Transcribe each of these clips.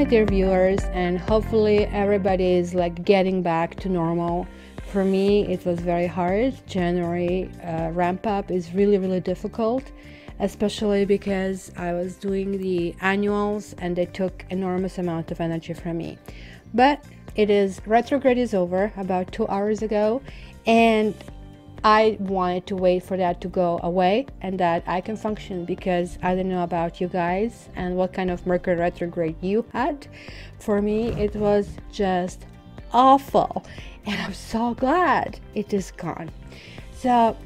dear viewers, and hopefully everybody is like getting back to normal. For me, it was very hard. January ramp up is really difficult, especially because I was doing the annuals and they took enormous amount of energy from me. But it is, retrograde is over about 2 hours ago, and I wanted to wait for that to go away and that I can function, because I don't know about you guys and what kind of Mercury retrograde you had. For me, it was just awful, and I'm so glad it is gone. So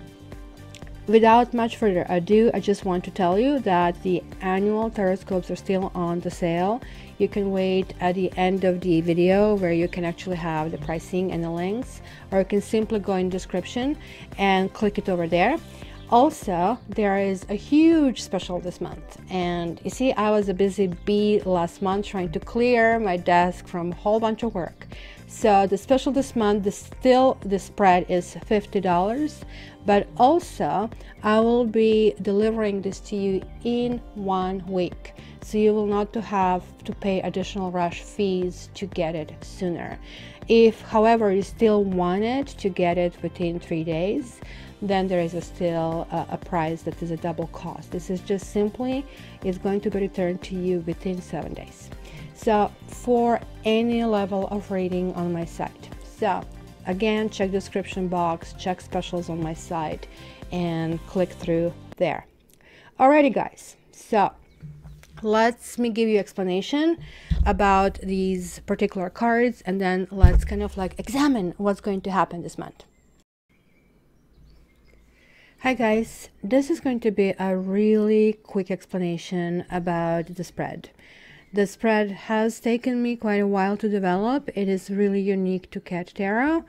without much further ado, I just want to tell you that the annual taroscopes are still on the sale. You can wait at the end of the video where you can actually have the pricing and the links, or you can simply go in the description and click it over there. Also, there is a huge special this month, and you see, I was a busy bee last month trying to clear my desk from a whole bunch of work. So the special this month, the spread is $50, but also I will be delivering this to you in 1 week. So you will not have to pay additional rush fees to get it sooner. If, however, you still wanted to get it within 3 days, then there is still a price that is a double cost. This is just simply, it's going to be returned to you within 7 days. So for any level of rating on my site. So again, check description box, check specials on my site, and click through there. Alrighty guys, so let me give you explanation about these particular cards, and then let's kind of like examine what's going to happen this month. Hi guys, this is going to be a really quick explanation about the spread. The spread has taken me quite a while to develop. It is really unique to Cat Tarot,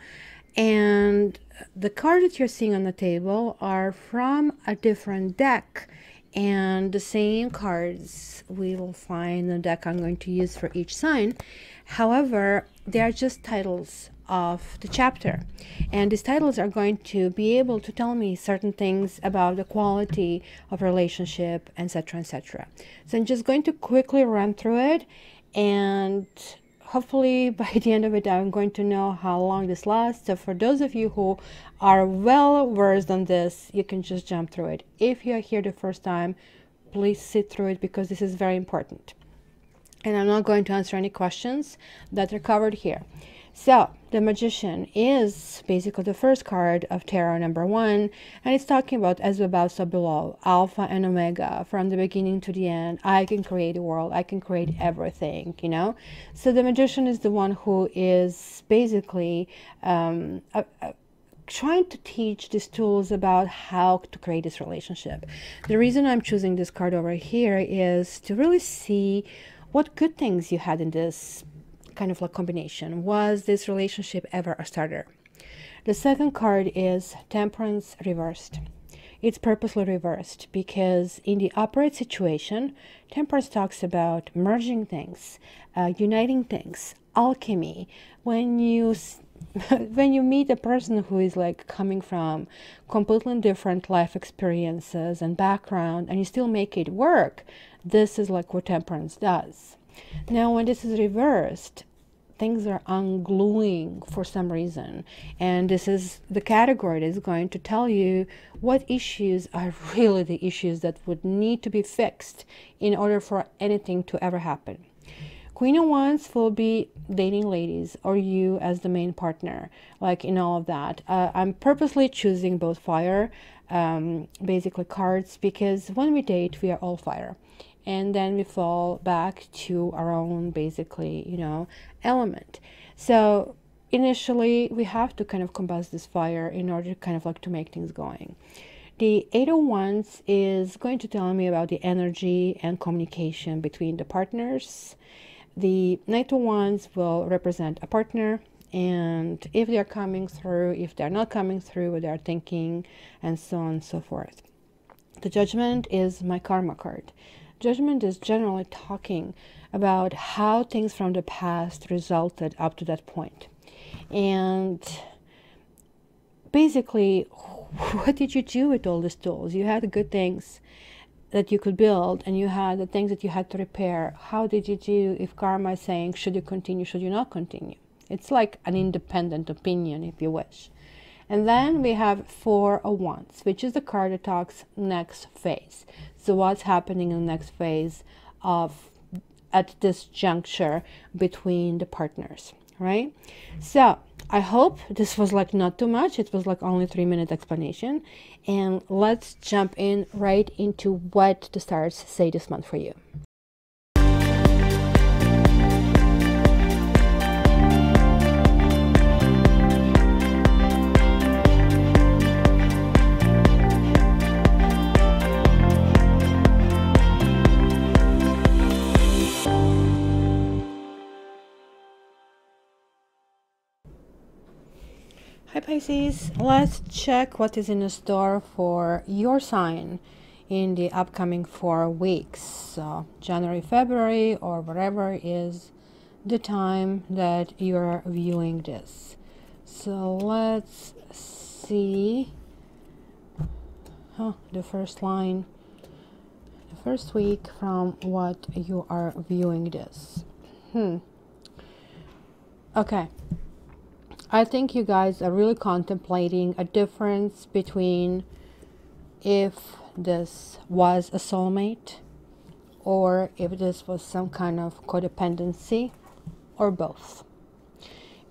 and the cards that you're seeing on the table are from a different deck, and the same cards we will find in the deck I'm going to use for each sign. However, they are just titles of the chapter, and these titles are going to be able to tell me certain things about the quality of relationship, etc, etc. So I'm just going to quickly run through it, and hopefully by the end of it I'm going to know how long this lasts. So for those of you who are well versed on this, you can just jump through it. If you are here the first time, please sit through it, because this is very important, and I'm not going to answer any questions that are covered here. So the Magician is basically the first card of tarot number 1, and it's talking about as above so below, alpha and omega, from the beginning to the end. I can create a world, I can create everything, you know. So the Magician is the one who is basically trying to teach these tools about how to create this relationship. The reason I'm choosing this card over here is to really see what good things you had in this kind of like combination. Was this relationship ever a starter? The second card is Temperance reversed. It's purposely reversed because in the upright situation, Temperance talks about merging things, uniting things, alchemy. When you meet a person who is like coming from completely different life experiences and background, and you still make it work, this is like what Temperance does. Now, when this is reversed, things are ungluing for some reason, and this is the category that is going to tell you what issues are really the issues that would need to be fixed in order for anything to ever happen. Queen of Wands will be dating ladies, or you as the main partner, like in all of that. I'm purposely choosing both fire basically cards, because when we date we are all fire, and then we fall back to our own basically, you know, element. So initially we have to kind of combust this fire in order to kind of like to make things going. The 8 of Wands is going to tell me about the energy and communication between the partners. The Knight of Wands will represent a partner, and if they're coming through, if they're not coming through, what they're thinking, and so on and so forth. The Judgment is my karma card. Judgment is generally talking about how things from the past resulted up to that point. And basically, what did you do with all these tools? You had good things. that you could build, and you had the things that you had to repair. How did you do if karma is saying, should you continue, should you not continue? It's like an independent opinion, if you wish. And then we have Four of Wands, which is the card that talks next phase. So what's happening in the next phase at this juncture between the partners, right? So I hope this was like not too much. It was like only 3-minute explanation. And let's jump in right into what the stars say this month for you. Hi Pisces, let's check what is in store for your sign in the upcoming 4 weeks. So January, February, or whatever is the time that you're viewing this. So let's see the first line, the first week from what you are viewing this. Okay. I think you guys are really contemplating a difference between if this was a soulmate or if this was some kind of codependency, or both.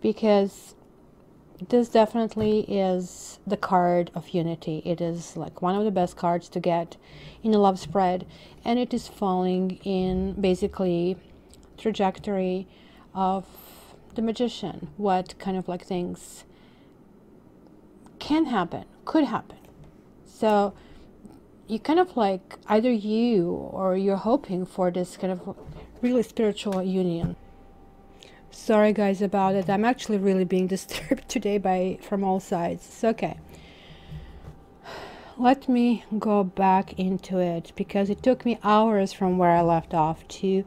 Because this definitely is the card of unity. It is like one of the best cards to get in a love spread, and it is falling in basically trajectory of the Magician. What kind of like things can happen, could happen. So you kind of like, either you or you're hoping for this kind of really spiritual union. Sorry guys about it. I'm actually really being disturbed today from all sides. It's okay. Let me go back into it because it took me hours from where I left off to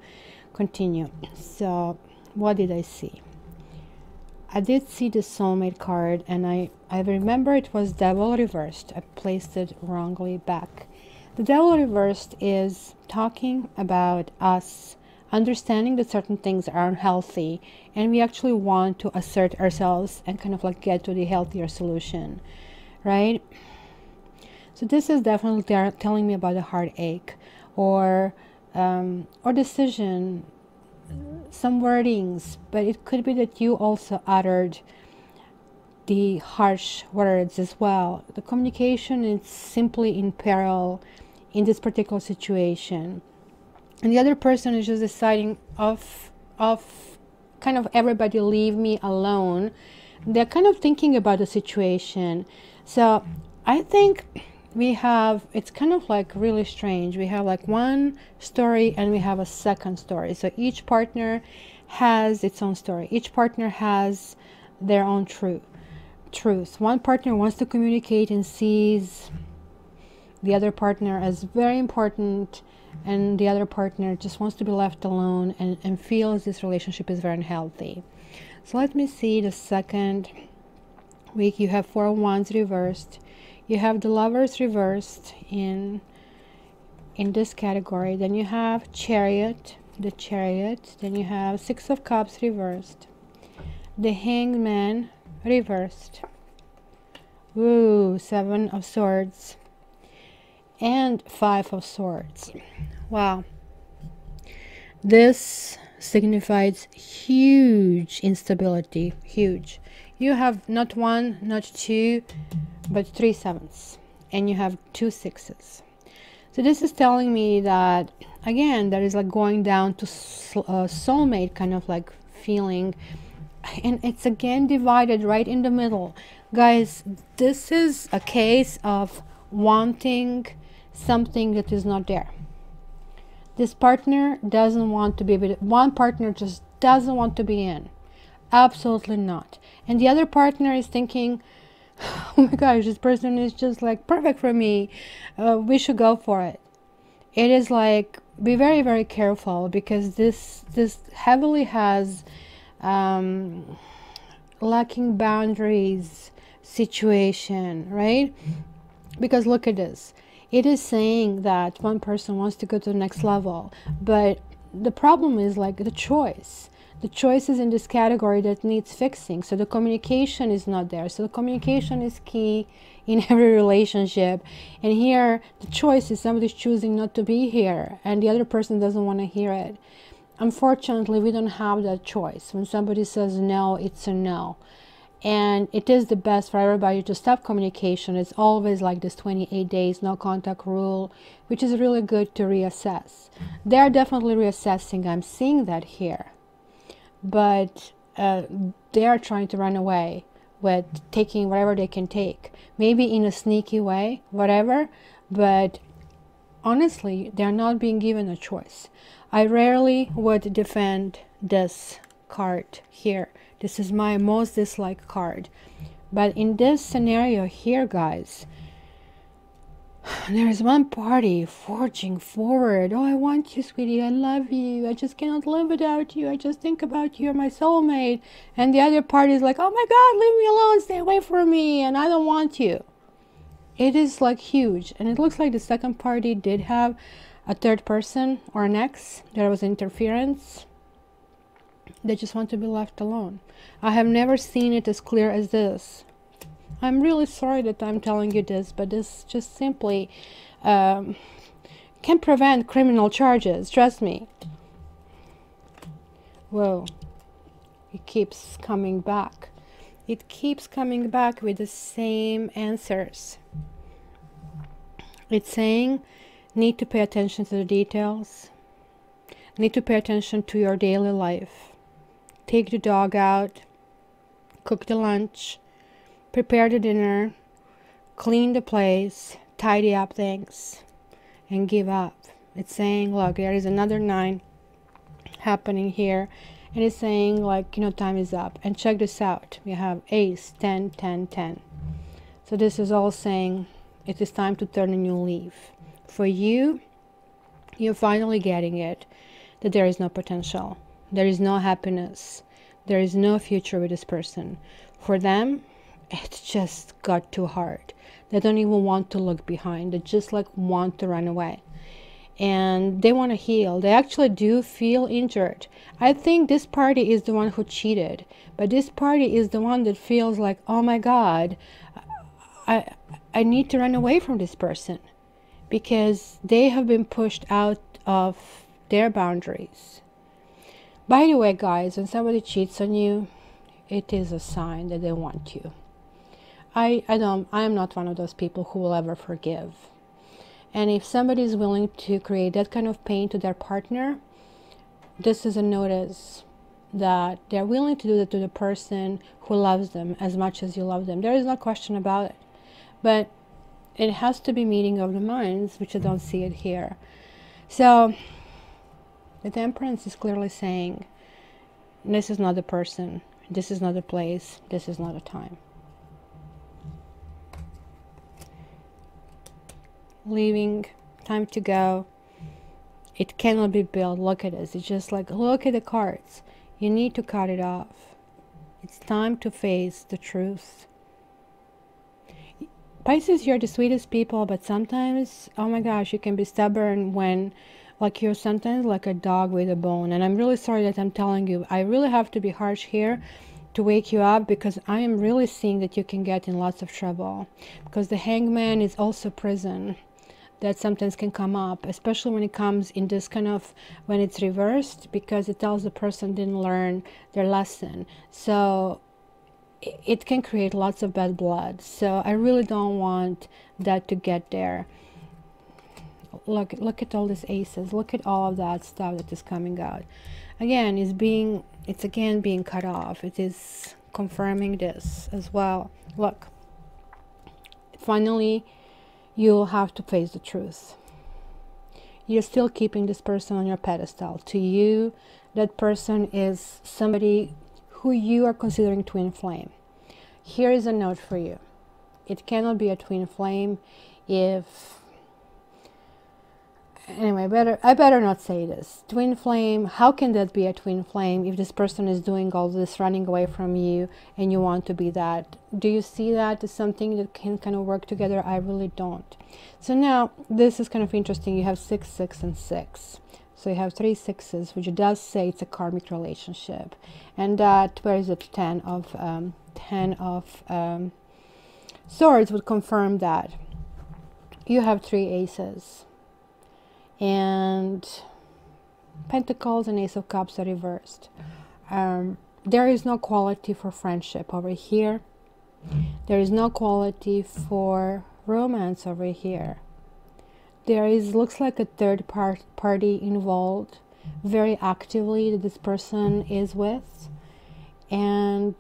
continue. So what did I see? I did see the soulmate card, and I remember it was Devil reversed. I placed it wrongly back. The Devil reversed is talking about us understanding that certain things are unhealthy, and we actually want to assert ourselves and kind of like get to the healthier solution, right? So this is definitely telling me about a heartache or decision, some wordings, but it could be that you also uttered the harsh words as well. The communication is simply in peril in this particular situation, and the other person is just deciding of kind of, everybody leave me alone. They're kind of thinking about the situation. So I think we have, it's kind of like really strange. We have like one story and we have a second story. So each partner has its own story. Each partner has their own truth. One partner wants to communicate and sees the other partner as very important, and the other partner just wants to be left alone and feels this relationship is very unhealthy. So let me see the second week. You have Four of Wands reversed. You have the Lovers reversed in this category. Then you have Chariot, the Chariot. Then you have Six of Cups reversed. The Hanged Man reversed. Ooh, Seven of Swords. And Five of Swords. Wow. This signifies huge instability. Huge. You have not one, not two, but 3 sevens, and you have 2 sixes. So this is telling me that, again, there is like going down to soulmate kind of like feeling, and it's again divided right in the middle. Guys, this is a case of wanting something that is not there. This partner doesn't want to be with it. One partner just doesn't want to be in. Absolutely not. And the other partner is thinking, oh my gosh, this person is just like perfect for me. We should go for it. It is like, be very, very careful, because this heavily has lacking boundaries situation, right? Because look at this. It is saying that one person wants to go to the next level, but the problem is like the choice. The choice is in this category that needs fixing. So the communication is not there. So the communication is key in every relationship. And here, the choice is somebody's choosing not to be here, and the other person doesn't want to hear it. Unfortunately, we don't have that choice. When somebody says no, it's a no. And it is the best for everybody to stop communication. It's always like this 28 days no contact rule, which is really good to reassess. They're definitely reassessing. I'm seeing that here. But they are trying to run away with taking whatever they can take. Maybe in a sneaky way, whatever. But honestly, they're not being given a choice. I rarely would defend this card here. This is my most disliked card. But in this scenario here, guys, there is one party forging forward. Oh, I want you, sweetie. I love you. I just cannot live without you. I just think about you. You're my soulmate. And the other party is like, oh my God, leave me alone. Stay away from me. And I don't want you. It is like huge. And it looks like the second party did have a third person or an ex. There was interference. They just want to be left alone. I have never seen it as clear as this. I'm really sorry that I'm telling you this, but this just simply can prevent criminal charges. Trust me. Whoa. It keeps coming back. It keeps coming back with the same answers. It's saying, need to pay attention to the details. Need to pay attention to your daily life. Take the dog out. Cook the lunch. Prepare the dinner. Clean the place. Tidy up things. And give up. It's saying, look, there is another 9 happening here. And it's saying, like, you know, time is up. And check this out. We have Ace, 10, 10, 10. So this is all saying it is time to turn a new leaf. For you, you're finally getting it. That there is no potential. There is no happiness. There is no future with this person. For them, it just got too hard. They don't even want to look behind. They just like want to run away. And they want to heal. They actually do feel injured. I think this party is the one who cheated. But this party is the one that feels like, oh my God, I need to run away from this person. Because they have been pushed out of their boundaries. By the way, guys, when somebody cheats on you, it is a sign that they want you. I am not one of those people who will ever forgive. And if somebody is willing to create that kind of pain to their partner, this is a notice that they're willing to do that to the person who loves them as much as you love them. There is no question about it. But it has to be meeting of the minds, which I don't see it here. So the Temperance is clearly saying, this is not the person, this is not the place, this is not a time. Leaving, time to go. It cannot be built. Look at this. It's just like, look at the cards. You need to cut it off. It's time to face the truth. Pisces, you're the sweetest people, but sometimes, oh my gosh, you can be stubborn when, like, you're sometimes like a dog with a bone. And I'm really sorry that I'm telling you. I really have to be harsh here to wake you up, because I am really seeing that you can get in lots of trouble. Because the Hangman is also prison. That sometimes can come up, especially when it comes in this kind of, when it's reversed, because it tells the person didn't learn their lesson. So it can create lots of bad blood. So I really don't want that to get there. Look at all these aces. Look at all of that stuff that is coming out. Again, it's again being cut off. It is confirming this as well. Look, finally, you'll have to face the truth. You're still keeping this person on your pedestal. To you, that person is somebody who you are considering twin flame. Here is a note for you. It cannot be a twin flame if Anyway, I better not say this. Twin flame, how can that be a twin flame if this person is doing all this, running away from you, and you want to be that? Do you see that as something that can kind of work together? I really don't. So now this is kind of interesting. You have 6, 6, and 6. So you have 3 sixes, which does say it's a karmic relationship. And that, where is it? 10 of swords would confirm that. You have 3 aces. And Pentacles and Ace of Cups are reversed. There is no quality for friendship over here. There is no quality for romance over here. There is, looks like a third party involved very actively that this person is with. And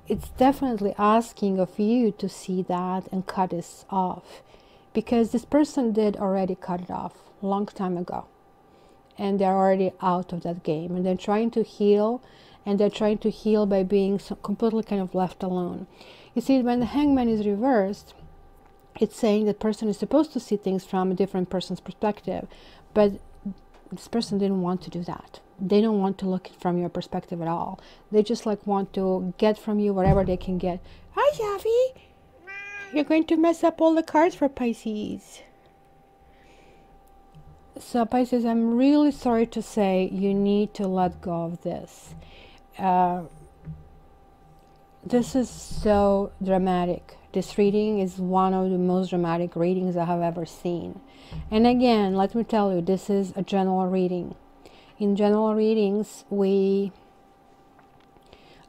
it's definitely asking of you to see that and cut this off. Because this person did already cut it off a long time ago. And they're already out of that game. And they're trying to heal. And they're trying to heal by being completely kind of left alone. You see, when the Hangman is reversed, it's saying that person is supposed to see things from a different person's perspective. But this person didn't want to do that. They don't want to look from your perspective at all. They just like want to get from you whatever they can get. Hi, Safi. You're going to mess up all the cards for Pisces. So Pisces, I'm really sorry to say you need to let go of this. This is so dramatic. This reading is one of the most dramatic readings I have ever seen. And again, let me tell you, this is a general reading. In general readings,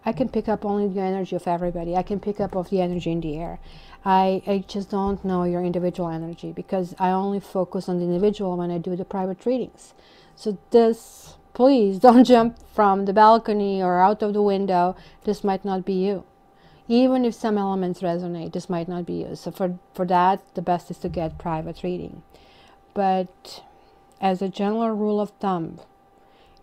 I can pick up only the energy of everybody. I can pick up of the energy in the air. I just don't know your individual energy because I only focus on the individual when I do the private readings. So this, please don't jump from the balcony or out of the window. This might not be you. Even if some elements resonate, this might not be you. So for that, the best is to get private reading. But as a general rule of thumb,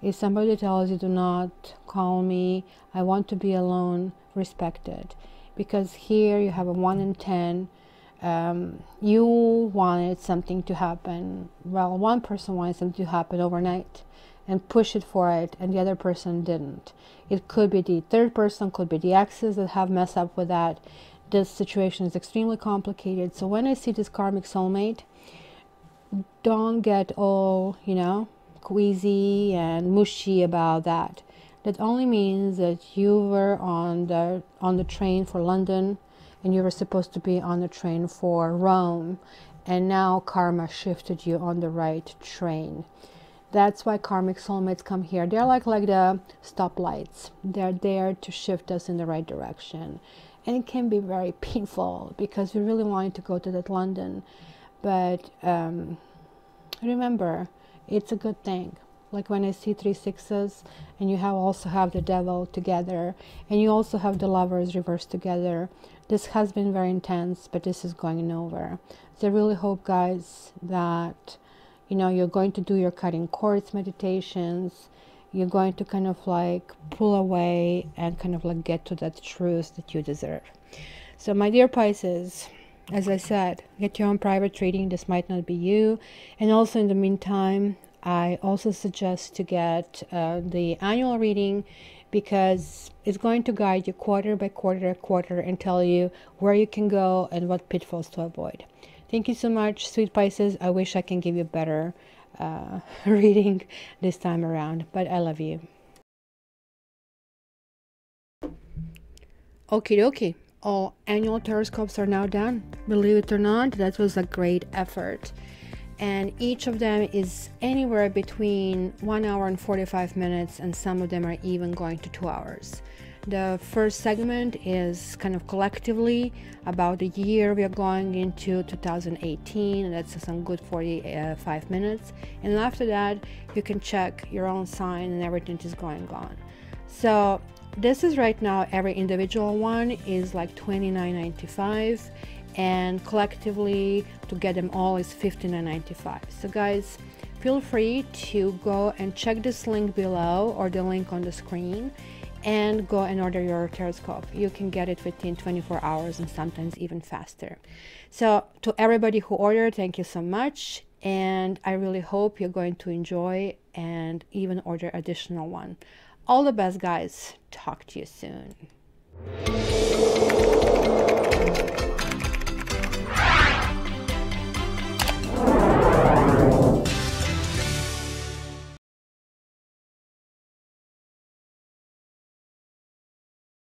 if somebody tells you do not call me, I want to be alone, respect it. Because here you have a 1 in 10. You wanted something to happen. Well, one person wanted something to happen overnight and push it for it, and the other person didn't. It could be the third person, could be the exes that have messed up with that. This situation is extremely complicated. So when I see this karmic soulmate, don't get all, queasy and mushy about that. That only means that you were on the train for London and you were supposed to be on the train for Rome, and now karma shifted you on the right train. That's why karmic soulmates come here. They're like the stoplights. They're there to shift us in the right direction. And it can be very painful because we really wanted to go to that London. But remember, it's a good thing. Like when I see 3 sixes and you also have the devil together and you also have the lovers reversed together. This has been very intense, but this is going over. So I really hope, guys, that you're going to do your cutting cords meditations. You're going to kind of like pull away and kind of like get to that truth that you deserve. So my dear Pisces, as I said, get your own private reading. This might not be you. And also in the meantime, I also suggest to get the annual reading because it's going to guide you quarter by quarter and tell you where you can go and what pitfalls to avoid. Thank you so much, sweet Pisces. I wish I can give you better reading this time around, but I love you. Okie dokie. All annual horoscopes are now done. Believe it or not, that was a great effort. And each of them is anywhere between 1 hour and 45 minutes, and some of them are even going to 2 hours. The first segment is kind of collectively about the year we are going into 2018, and that's some good 45 minutes. And after that, you can check your own sign and everything is going on. So this is right now, every individual one is like $29.95, and collectively to get them all is $59.95. So guys, feel free to go and check this link below or the link on the screen and go and order your horoscope. You can get it within 24 hours and sometimes even faster. So to everybody who ordered, thank you so much. and I really hope you're going to enjoy and even order additional one. All the best, guys. Talk to you soon.